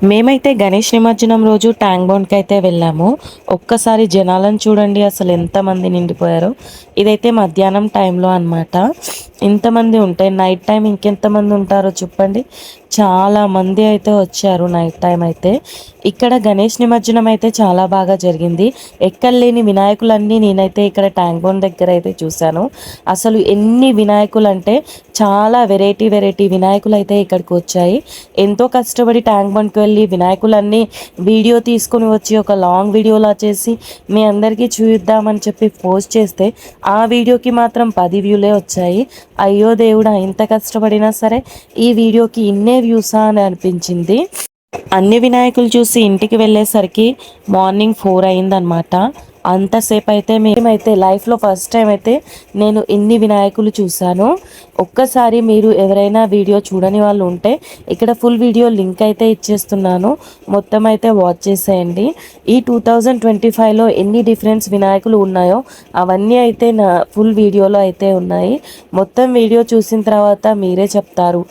మేమైతే గణేష్ నిమజ్జనం రోజు ట్యాంక్ బండ్కి అయితే వెళ్ళాము. ఒక్కసారి జనాలను చూడండి, అసలు ఎంతమంది నిండిపోయారో. ఇదైతే మధ్యాహ్నం టైంలో అనమాట. ఇంతమంది ఉంటే నైట్ టైం ఇంకెంతమంది ఉంటారో చెప్పండి. చాలా మంది అయితే వచ్చారు నైట్ టైం అయితే. ఇక్కడ గణేష్ నిమజ్జనం అయితే చాలా బాగా జరిగింది. ఎక్కడలేని వినాయకులన్నీ నేనైతే ఇక్కడ ట్యాంక్ బండ్ దగ్గర అయితే చూశాను. అసలు ఎన్ని వినాయకులు అంటే చాలా వెరైటీ వెరైటీ వినాయకులు అయితే ఇక్కడికి వచ్చాయి. ఎంతో కష్టపడి ట్యాంక్ బండ్కి వెళ్ళి వినాయకులన్నీ వీడియో తీసుకొని వచ్చి ఒక లాంగ్ వీడియోలా చేసి మీ అందరికీ చూద్దామని చెప్పి పోస్ట్ చేస్తే ఆ వీడియోకి మాత్రం 10 వ్యూలే వచ్చాయి. అయ్యో దేవుడా, ఇంత కష్టపడినా సరే ఈ వీడియోకి ఇన్నే వ్యూసా అని అనిపించింది. అన్ని వినాయకులు చూసి ఇంటికి వెళ్ళేసరికి మార్నింగ్ 4 అయిందనమాట. అంతసేపు అయితే మేమైతే లైఫ్లో ఫస్ట్ టైం అయితే నేను ఇన్ని వినాయకులు చూశాను. ఒక్కసారి మీరు ఎవరైనా వీడియో చూడని వాళ్ళు ఉంటే ఇక్కడ ఫుల్ వీడియో లింక్ అయితే ఇచ్చేస్తున్నాను, మొత్తం అయితే వాచ్ చేసేయండి. ఈ 2025లో ఎన్ని డిఫరెన్స్ వినాయకులు ఉన్నాయో అవన్నీ అయితే నా ఫుల్ వీడియోలో అయితే ఉన్నాయి. మొత్తం వీడియో చూసిన తర్వాత మీరే చెప్తారు